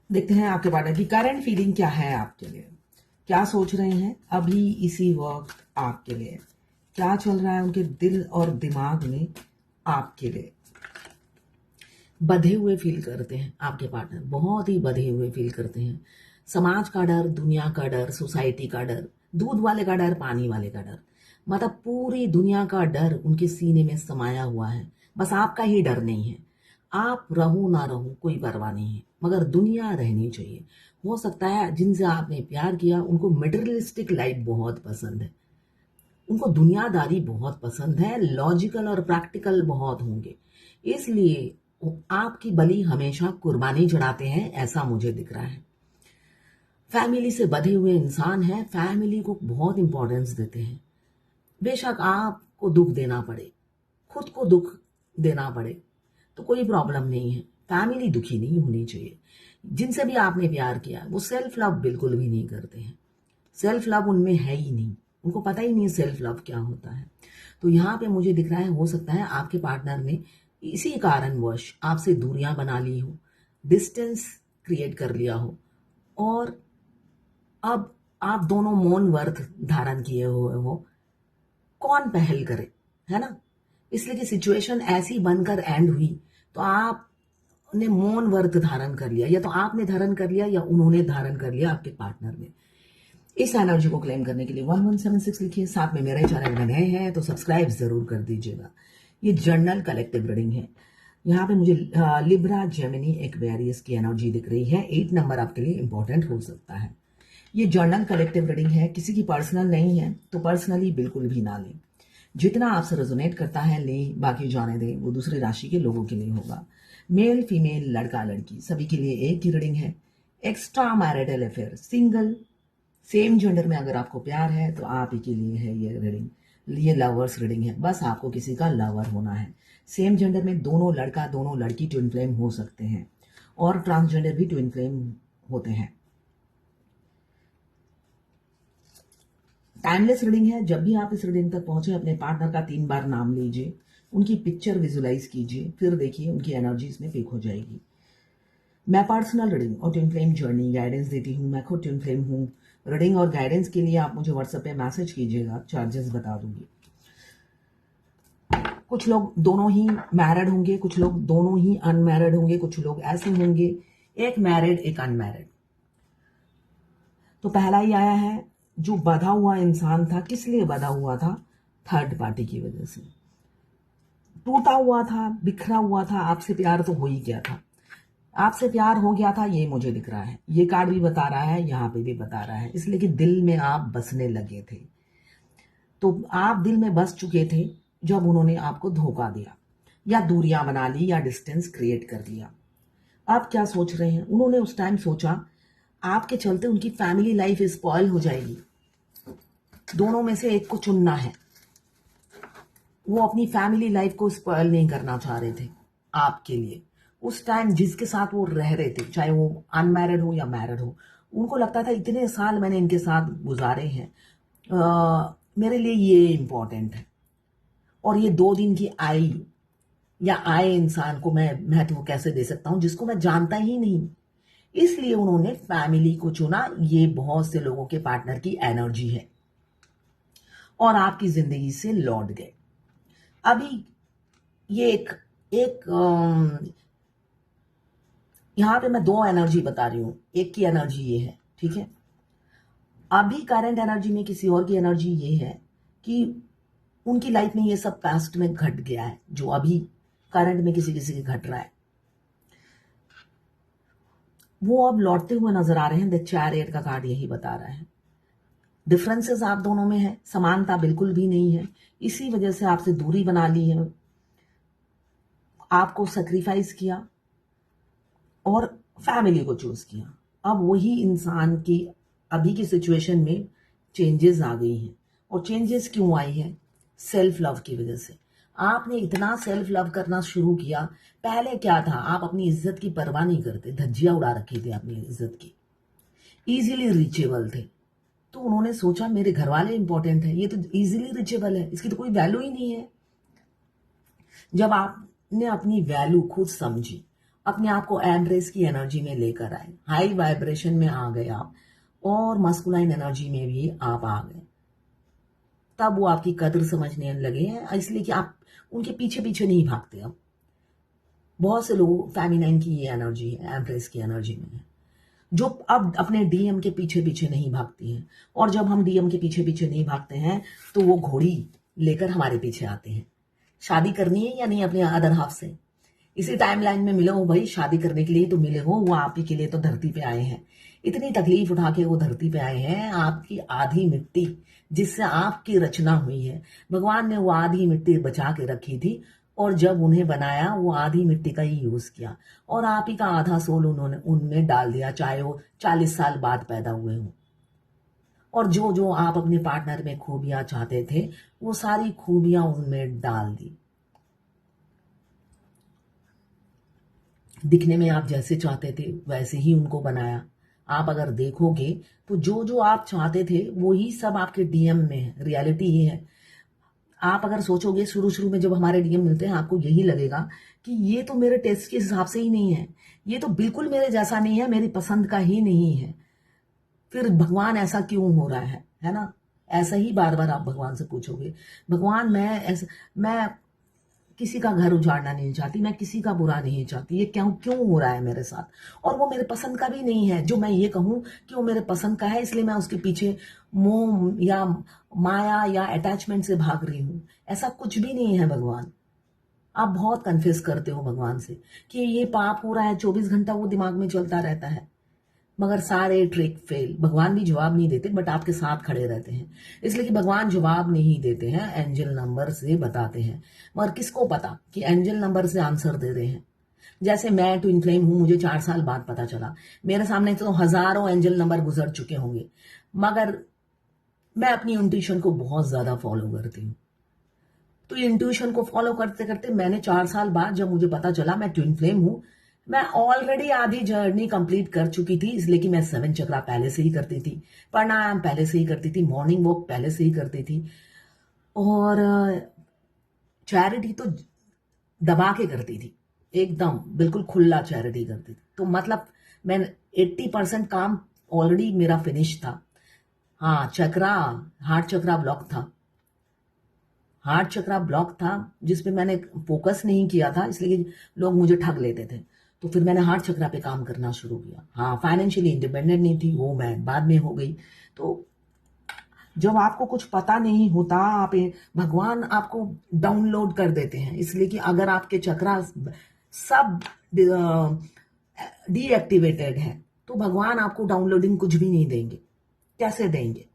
देखते हैं आपके पार्टनर की करंट फीलिंग क्या है आपके लिए, क्या सोच रहे हैं अभी इसी वक्त आपके लिए, क्या चल रहा है उनके दिल और दिमाग में आपके लिए। बंधे हुए फील करते हैं आपके पार्टनर, बहुत ही बंधे हुए फील करते हैं। समाज का डर, दुनिया का डर, सोसाइटी का डर, दूध वाले का डर, पानी वाले का डर, मतलब पूरी दुनिया का डर उनके सीने में समाया हुआ है। बस आपका ही डर नहीं है। आप रहो ना रहो कोई परवाह नहीं है, मगर दुनिया रहनी चाहिए। हो सकता है जिनसे आपने प्यार किया उनको मटेरियलिस्टिक लाइफ बहुत पसंद है, उनको दुनियादारी बहुत पसंद है, लॉजिकल और प्रैक्टिकल बहुत होंगे, इसलिए वो आपकी बलि हमेशा कुर्बानी चढ़ाते हैं, ऐसा मुझे दिख रहा है। फैमिली से बंधे हुए इंसान हैं, फैमिली को बहुत इंपॉर्टेंस देते हैं। बेशक आपको दुख देना पड़े, खुद को दुख देना पड़े तो कोई प्रॉब्लम नहीं है, फैमिली दुखी नहीं होनी चाहिए। जिनसे भी आपने प्यार किया वो सेल्फ लव बिल्कुल भी नहीं करते हैं, सेल्फ लव उनमें है ही नहीं, उनको पता ही नहीं सेल्फ लव क्या होता है। तो यहाँ पे मुझे दिख रहा है हो सकता है आपके पार्टनर ने इसी कारणवश आपसे दूरियां बना ली हो, डिस्टेंस क्रिएट कर लिया हो, और अब आप दोनों मौन व्रत धारण किए हुए हो, कौन पहल करे, है ना। इसलिए कि सिचुएशन ऐसी बनकर एंड हुई तो आपने मौन व्रत धारण कर लिया, या तो आपने धारण कर लिया या उन्होंने धारण कर लिया, आपके पार्टनर ने। इस एनर्जी को क्लेम करने के लिए 1176 लिखिए, साथ में मेरा चैनल में नए हैं तो सब्सक्राइब जरूर कर दीजिएगा। ये जर्नल कलेक्टिव रीडिंग है। यहाँ पे मुझे लिब्रा, जेमिनी, एक्वेरियस की एनर्जी दिख रही है। 8 नंबर आपके लिए इंपॉर्टेंट हो सकता है। ये जर्नल कलेक्टिव रीडिंग है, किसी की पर्सनल नहीं है तो पर्सनली बिल्कुल भी ना लें। जितना आपसे रेजोनेट करता है लें, बाकी जाने दें, वो दूसरी राशि के लोगों के लिए होगा। मेल, फीमेल, लड़का, लड़की सभी के लिए एक ही रीडिंग है। Extra marital affair, single, same gender में अगर आपको प्यार है तो आप ही के लिए है ये रीडिंग। ये लवर्स रीडिंग है, बस आपको किसी का लवर होना है। सेम जेंडर में दोनों लड़का दोनों लड़की ट्विन फ्लेम हो सकते हैं, और ट्रांसजेंडर भी ट्विन फ्लेम होते हैं। टाइमलेस रीडिंग है। जब भी आप इस रीडिंग तक पहुंचे अपने पार्टनर का 3 बार नाम लीजिए, उनकी पिक्चर विजुलाइज कीजिए, फिर देखिए उनकी एनर्जी इसमें पिक हो जाएगी। मैं पर्सनल रीडिंग और ट्विन फ्लेम जर्नी गाइडेंस देती हूँ, मैं खुद ट्विन फ्लेम हूँ। रीडिंग और गाइडेंस के लिए आप मुझे व्हाट्सएप पे मैसेज कीजिएगा, चार्जेस बता दूंगी। कुछ लोग दोनों ही मैरिड होंगे, कुछ लोग दोनों ही अनमैरिड होंगे, कुछ लोग ऐसे होंगे एक मैरिड एक अनमैरिड। तो पहला ही आया है, जो बंधा हुआ इंसान था, किस लिए बंधा हुआ था? थर्ड पार्टी की वजह से टूटा हुआ था, बिखरा हुआ था। आपसे प्यार तो हो ही गया था, आपसे प्यार हो गया था, ये मुझे दिख रहा है। ये कार्ड भी बता रहा है, यहाँ पे भी बता रहा है, इसलिए कि दिल में आप बसने लगे थे। तो आप दिल में बस चुके थे जब उन्होंने आपको धोखा दिया, या दूरियां बना ली, या डिस्टेंस क्रिएट कर दिया। आप क्या सोच रहे हैं? उन्होंने उस टाइम सोचा आपके चलते उनकी फैमिली लाइफ स्पॉइल हो जाएगी, दोनों में से एक को चुनना है। वो अपनी फैमिली लाइफ को स्पॉइल नहीं करना चाह रहे थे आपके लिए। उस टाइम जिसके साथ वो रह रहे थे, चाहे वो अनमैरिड हो या मैरिड हो, उनको लगता था इतने साल मैंने इनके साथ गुजारे हैं, मेरे लिए ये इम्पोर्टेंट है। और ये 2 दिन की आई या आए इंसान को मैं महत्व कैसे दे सकता हूं जिसको मैं जानता ही नहीं। इसलिए उन्होंने फैमिली को चुना। ये बहुत से लोगों के पार्टनर की एनर्जी है, और आपकी जिंदगी से लौट गए। अभी ये एक यहां पे मैं 2 एनर्जी बता रही हूं, एक की एनर्जी ये है, ठीक है। अभी करंट एनर्जी में किसी और की एनर्जी ये है कि उनकी लाइफ में ये सब पास्ट में घट गया है, जो अभी करंट में किसी किसी के घट रहा है। वो अब लौटते हुए नजर आ रहे हैं। द चैरियट का कार्ड यही बता रहा है। डिफरेंसेस आप दोनों में है, समानता बिल्कुल भी नहीं है, इसी वजह से आपसे दूरी बना ली है, आपको सेक्रीफाइस किया और फैमिली को चूज किया। अब वही इंसान की अभी की सिचुएशन में चेंजेस आ गई हैं, और चेंजेस क्यों आई है? सेल्फ लव की वजह से। आपने इतना सेल्फ लव करना शुरू किया। पहले क्या था, आप अपनी इज्जत की परवाह नहीं करते, धज्जियां उड़ा रखी थी अपनी इज्जत की, इजीली रीचेबल थे। तो उन्होंने सोचा मेरे घर वाले इंपॉर्टेंट है, ये तो इजीली रीचेबल है, इसकी तो कोई वैल्यू ही नहीं है। जब आपने अपनी वैल्यू खुद समझी अपने आप को एम्ब्रेस की एनर्जी में लेकर आए, हाई वाइब्रेशन में आ गए आप, और मस्कुलाइन एनर्जी में भी आप आ गए, तब वो आपकी कद्र समझने लगे हैं, इसलिए कि आप उनके पीछे पीछे नहीं भागते। अब बहुत से लोग फेमिनाइन की ये एनर्जी है, एम्प्रेस की एनर्जी में है, जो अब अपने डीएम के पीछे पीछे नहीं भागती हैं। और जब हम डीएम के पीछे पीछे नहीं भागते हैं तो वो घोड़ी लेकर हमारे पीछे आते हैं। शादी करनी है या नहीं अपने अदर हाफ से, इसी टाइमलाइन में मिले हो भाई, शादी करने के लिए तो मिले हो, वो आप ही के लिए तो धरती पे आए हैं, इतनी तकलीफ उठा के वो धरती पे आए हैं। आपकी आधी मिट्टी जिससे आपकी रचना हुई है, भगवान ने वो आधी मिट्टी बचा के रखी थी, और जब उन्हें बनाया वो आधी मिट्टी का ही यूज किया, और आप ही का आधा सोल उन्होंने उनमें डाल दिया, चाहे वो 40 साल बाद पैदा हुए हों। और जो जो आप अपने पार्टनर में खूबियां चाहते थे, वो सारी खूबियां उनमें डाल दी। दिखने में आप जैसे चाहते थे वैसे ही उनको बनाया। आप अगर देखोगे तो जो जो आप चाहते थे वो ही सब आपके डीएम में है, रियलिटी ही है। आप अगर सोचोगे, शुरू शुरू में जब हमारे डीएम मिलते हैं आपको यही लगेगा कि ये तो मेरे टेस्ट के हिसाब से ही नहीं है, ये तो बिल्कुल मेरे जैसा नहीं है, मेरी पसंद का ही नहीं है, फिर भगवान ऐसा क्यों हो रहा है ना? ऐसा ही बार बार आप भगवान से पूछोगे, भगवान मैं किसी का घर उजाड़ना नहीं चाहती, मैं किसी का बुरा नहीं चाहती, ये क्यों क्यों हो रहा है मेरे साथ, और वो मेरे पसंद का भी नहीं है। जो मैं ये कहूं कि वो मेरे पसंद का है इसलिए मैं उसके पीछे मोह या माया या अटैचमेंट से भाग रही हूं, ऐसा कुछ भी नहीं है भगवान। आप बहुत कन्फ्यूज करते हो भगवान से कि ये पाप हो रहा है, 24 घंटा वो दिमाग में चलता रहता है, मगर सारे ट्रिक फेल। भगवान भी जवाब नहीं देते, बट आपके साथ खड़े रहते हैं, इसलिए कि भगवान जवाब नहीं देते हैं, एंजल नंबर से बताते हैं। मगर किसको पता कि एंजल नंबर से आंसर दे रहे हैं। जैसे मैं ट्विन फ्लेम हूं, मुझे 4 साल बाद पता चला, मेरे सामने तो हजारों एंजल नंबर गुजर चुके होंगे, मगर मैं अपनी इंट्यूशन को बहुत ज्यादा फॉलो करती हूँ। तो इंट्यूशन को फॉलो करते करते मैंने 4 साल बाद जब मुझे पता चला मैं ट्विन फ्लेम हूं, मैं ऑलरेडी आधी जर्नी कंप्लीट कर चुकी थी, इसलिए कि मैं 7 चक्रा पहले से ही करती थी, प्राणायाम पहले से ही करती थी, मॉर्निंग वॉक पहले से ही करती थी, और चैरिटी तो दबा के करती थी, एकदम बिल्कुल खुला चैरिटी करती थी। तो मतलब मैं 80% काम ऑलरेडी मेरा फिनिश था। हाँ, चक्रा, हार्ट चक्रा ब्लॉक था, हार्ट चक्रा ब्लॉक था जिसपे मैंने फोकस नहीं किया था, इसलिए लोग मुझे ठग लेते थे। तो फिर मैंने हार्ट चक्रा पे काम करना शुरू किया। हाँ, फाइनेंशियली इंडिपेंडेंट नहीं थी, वो मैं बाद में हो गई। तो जब आपको कुछ पता नहीं होता, भगवान आपको डाउनलोड कर देते हैं, इसलिए कि अगर आपके चक्रा सब डीएक्टिवेटेड है तो भगवान आपको डाउनलोडिंग कुछ भी नहीं देंगे। कैसे देंगे?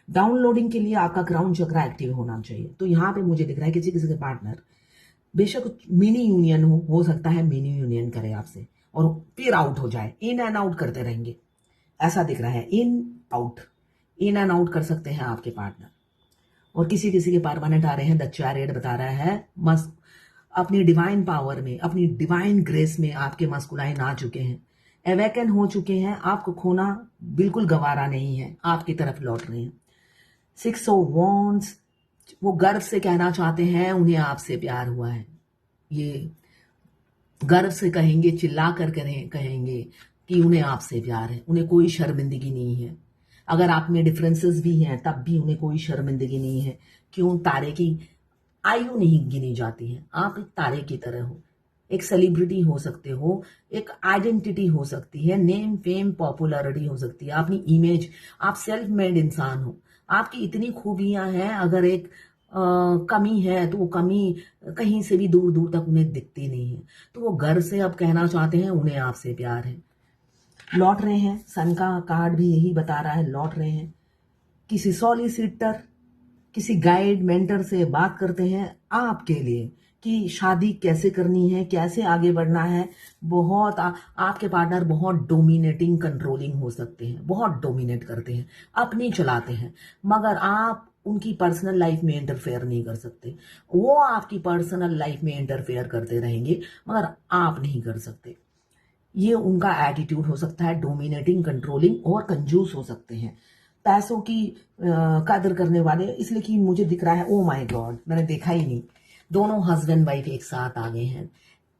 डाउनलोडिंग के लिए आपका क्राउन चक्रा एक्टिव होना चाहिए। तो यहाँ पे मुझे दिख रहा है किसी किसी के पार्टनर बेशक मिनी यूनियन हो सकता है मिनी यूनियन करे आपसे और फिर आउट हो जाए, इन एंड आउट करते रहेंगे, ऐसा दिख रहा है। इन एंड आउट कर सकते हैं आपके पार्टनर। और किसी किसी के परमानेंट आ रहे हैं। द चैरियट बता रहा है मस्त अपनी डिवाइन पावर में, अपनी डिवाइन ग्रेस में आपके मस्कुलाइन आ चुके हैं, एवेकन हो चुके हैं, आपको खोना बिल्कुल गवारा नहीं है, आपकी तरफ लौट रहे हैं। 6 ऑफ वॉन्ड्स, वो गर्व से कहना चाहते हैं उन्हें आपसे प्यार हुआ है, ये गर्व से कहेंगे, चिल्ला कर कहेंगे कि उन्हें आपसे प्यार है, उन्हें कोई शर्मिंदगी नहीं है। अगर आप में डिफरेंसेस भी हैं तब भी उन्हें कोई शर्मिंदगी नहीं है। क्यों? तारे की आयु नहीं गिनी जाती है, आप एक तारे की तरह हो, एक सेलिब्रिटी हो सकते हो, एक आइडेंटिटी हो सकती है, नेम फेम पॉपुलरिटी हो सकती है, अपनी इमेज, आप सेल्फ मेड इंसान हो, आपकी इतनी खूबियां हैं। अगर एक कमी है तो वो कमी कहीं से भी दूर दूर तक उन्हें दिखती नहीं है, तो वो घर से अब कहना चाहते हैं उन्हें आपसे प्यार है। लौट रहे हैं, सन का कार्ड भी यही बता रहा है, लौट रहे हैं। किसी सॉलिसिटर, किसी गाइड मेंटर से बात करते हैं आपके लिए कि शादी कैसे करनी है, कैसे आगे बढ़ना है। बहुत आपके पार्टनर बहुत डोमिनेटिंग कंट्रोलिंग हो सकते हैं, बहुत डोमिनेट करते हैं, अपनी चलाते हैं, मगर आप उनकी पर्सनल लाइफ में इंटरफेयर नहीं कर सकते। वो आपकी पर्सनल लाइफ में इंटरफेयर करते रहेंगे मगर आप नहीं कर सकते। ये उनका एटीट्यूड हो सकता है, डोमिनेटिंग, कंट्रोलिंग और कंजूस हो सकते हैं, पैसों की कदर करने वाले। इसलिए कि मुझे दिख रहा है, ओ माय गॉड, मैंने देखा ही नहीं, दोनों हस्बैंड वाइफ एक साथ आ गए हैं।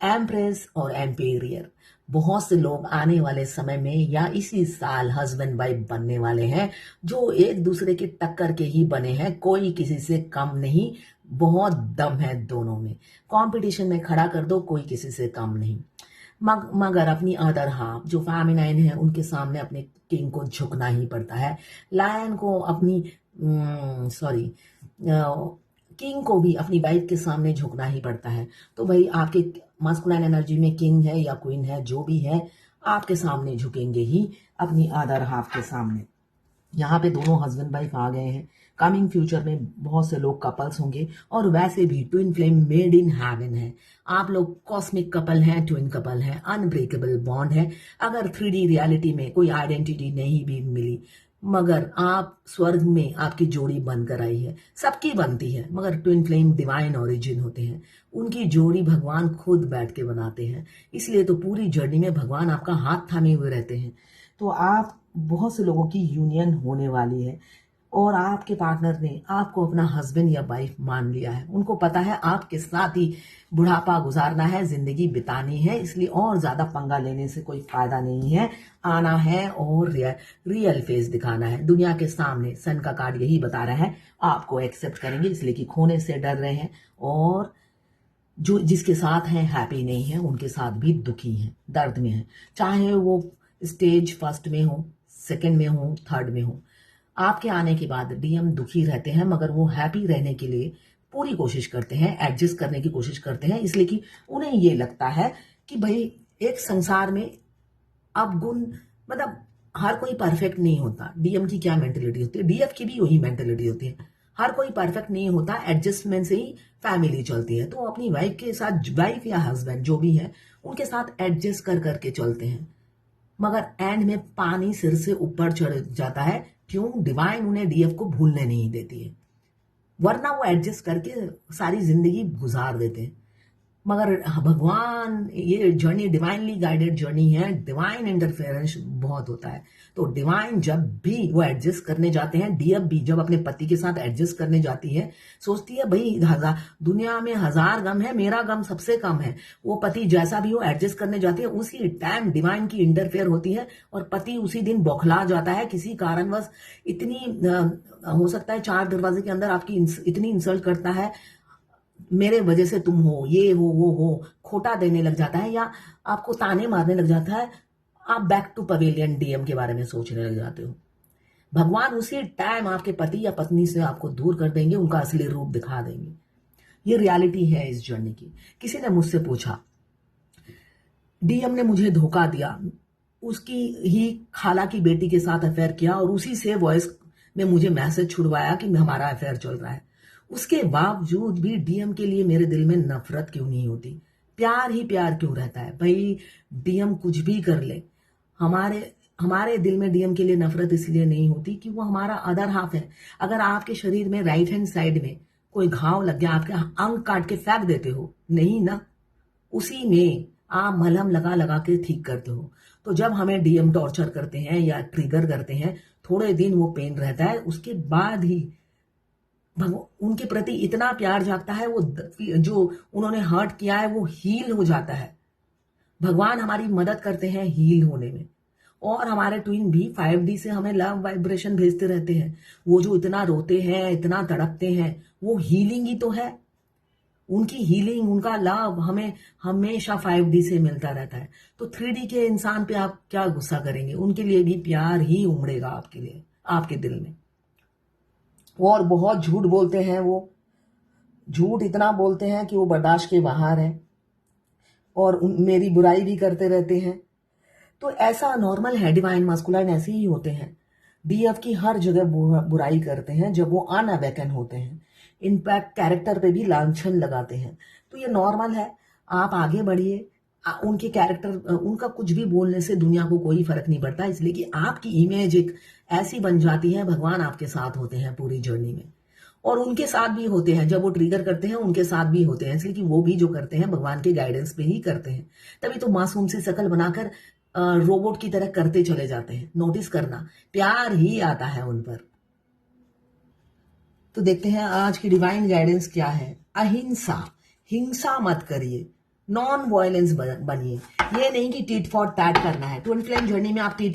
एम्प्रेस और एम्पेरियर, बहुत से लोग आने वाले समय में या इसी साल हस्बैंड वाइफ बनने वाले हैं, जो एक दूसरे की टक्कर के ही बने हैं, कोई किसी से कम नहीं, बहुत दम है दोनों में, कंपटीशन में खड़ा कर दो, कोई किसी से कम नहीं। मगर अपनी अदर हाफ जो फेमिनाइन है, उनके सामने अपने किंग को झुकना ही पड़ता है। लायन को अपनी सॉरी किंग को भी अपनी वाइफ के सामने झुकना ही पड़ता है। तो भाई आपके मास्कुलाइन एनर्जी में किंग है या क्वीन है, जो भी है, आपके सामने झुकेंगे ही, अपनी अदर हाफ के सामने। यहाँ पे दोनों हस्बैंड वाइफ आ गए हैं। कमिंग फ्यूचर में बहुत से लोग कपल्स होंगे, और वैसे भी twin flame made in heaven है। आप लोग कॉस्मिक कपल हैं, ट्विन कपल हैं, अनब्रेकेबल बॉन्ड है। अगर 3D रियलिटी में कोई आइडेंटिटी नहीं भी मिली, मगर आप स्वर्ग में आपकी जोड़ी बनकर आई है। सबकी बनती है, मगर ट्विन फ्लेम डिवाइन ओरिजिन होते हैं, उनकी जोड़ी भगवान खुद बैठ के बनाते हैं। इसलिए तो पूरी जर्नी में भगवान आपका हाथ थामे हुए रहते हैं। तो आप बहुत से लोगों की यूनियन होने वाली है, और आपके पार्टनर ने आपको अपना हस्बैंड या वाइफ मान लिया है। उनको पता है आपके साथ ही बुढ़ापा गुजारना है, जिंदगी बितानी है, इसलिए और ज्यादा पंगा लेने से कोई फायदा नहीं है। आना है और रियल फेस दिखाना है दुनिया के सामने। सन का कार्ड यही बता रहा है, आपको एक्सेप्ट करेंगे, इसलिए कि खोने से डर रहे हैं, और जो जिसके साथ हैं हैप्पी नहीं है, उनके साथ भी दुखी हैं, दर्द में हैं, चाहे वो स्टेज फर्स्ट में हो, सेकंड में हो, थर्ड में हो। आपके आने के बाद डीएम दुखी रहते हैं, मगर वो हैप्पी रहने के लिए पूरी कोशिश करते हैं, एडजस्ट करने की कोशिश करते हैं, इसलिए कि उन्हें ये लगता है कि भाई एक संसार में अवगुण, मतलब हर कोई परफेक्ट नहीं होता। डीएम की क्या मेंटेलिटी होती है, डीएफ की भी वही मेंटेलिटी होती है। हर कोई परफेक्ट नहीं होता, एडजस्टमेंट से ही फैमिली चलती है। तो अपनी वाइफ के साथ, वाइफ या हस्बैंड जो भी है, उनके साथ एडजस्ट कर करके चलते हैं, मगर एंड में पानी सिर से ऊपर चढ़ जाता है। क्यों? डिवाइन उन्हें डीएफ को भूलने नहीं देती है, वरना वो एडजस्ट करके सारी जिंदगी गुजार देते हैं। मगर भगवान, ये जर्नी डिवाइनली गाइडेड जर्नी है, डिवाइन इंटरफेरेंस बहुत होता है। तो डिवाइन जब भी वो एडजस्ट करने जाते हैं, डीएफ भी जब अपने पति के साथ एडजस्ट करने जाती है, सोचती है भाई दुनिया में 1000 गम है, मेरा गम सबसे कम है। वो पति जैसा भी हो एडजस्ट करने जाती है, उसी टाइम डिवाइन की इंटरफेयर होती है, और पति उसी दिन बौखला जाता है किसी कारणवश। इतनी हो सकता है 4 दरवाजे के अंदर आपकी इतनी इंसल्ट करता है, मेरे वजह से तुम हो, ये हो, वो हो, खोटा देने लग जाता है, या आपको ताने मारने लग जाता है। आप बैक टू पवेलियन डीएम के बारे में सोचने लग जाते हो। भगवान उसी टाइम आपके पति या पत्नी से आपको दूर कर देंगे, उनका असली रूप दिखा देंगे। ये रियलिटी है इस जर्नी की। किसी ने मुझसे पूछा, डीएम ने मुझे धोखा दिया, उसकी ही खाला की बेटी के साथ अफेयर किया, और उसी से वॉइस में मुझे मैसेज छुड़वाया कि हमारा अफेयर चल रहा है। उसके बावजूद भी डीएम के लिए मेरे दिल में नफरत क्यों नहीं होती? प्यार ही प्यार क्यों रहता है? भाई डीएम कुछ भी कर ले, हमारे दिल में डीएम के लिए नफरत इसलिए नहीं होती कि वो हमारा अदर हाफ है। अगर आपके शरीर में राइट हैंड साइड में कोई घाव लग गया, आपके अंग काट के फेंक देते हो? नहीं ना, उसी में आप मलहम लगा लगा के ठीक करते हो। तो जब हमें डीएम टॉर्चर करते हैं या ट्रिगर करते हैं, थोड़े दिन वो पेन रहता है, उसके बाद ही उनके प्रति इतना प्यार जागता है, वो जो उन्होंने हर्ट किया है वो हील हो जाता है। भगवान हमारी मदद करते हैं हील होने में, और हमारे ट्विन भी 5D से हमें लव वाइब्रेशन भेजते रहते हैं। वो जो इतना रोते हैं, इतना तड़पते हैं, वो हीलिंग ही तो है। उनकी हीलिंग, उनका लव हमें हमेशा 5D से मिलता रहता है। तो 3D के इंसान पे आप क्या गुस्सा करेंगे? उनके लिए भी प्यार ही उमड़ेगा आपके लिए, आपके दिल में। और बहुत झूठ बोलते हैं, वो झूठ इतना बोलते हैं कि वो बर्दाश्त के बाहर है, और मेरी बुराई भी करते रहते हैं। तो ऐसा नॉर्मल है, डिवाइन मास्कुलाइन ऐसे ही होते हैं। डीएफ की हर जगह बुराई करते हैं जब वो अनअवेकन होते हैं, इनफैक्ट कैरेक्टर पे भी लांछन लगाते हैं। तो ये नॉर्मल है, आप आगे बढ़िए। उनके कैरेक्टर, उनका कुछ भी बोलने से दुनिया को कोई फर्क नहीं पड़ता, इसलिए कि आपकी इमेज एक ऐसी बन जाती है। भगवान आपके साथ होते हैं पूरी जर्नी में, और उनके साथ भी होते हैं जब वो ट्रिगर करते हैं, उनके साथ भी होते हैं, इसलिए कि वो भी जो करते हैं भगवान के गाइडेंस पे ही करते हैं। तभी तो मासूम सी शकल बनाकर रोबोट की तरह करते चले जाते हैं। नोटिस करना, प्यार ही आता है उन पर। तो देखते हैं आज की डिवाइन गाइडेंस क्या है। अहिंसा, हिंसा मत करिए, नॉन वायलेंस बनिए। ये नहीं कि टीट फॉर टैट करना है। ट्विन फ्लेम जर्नी में आप टीट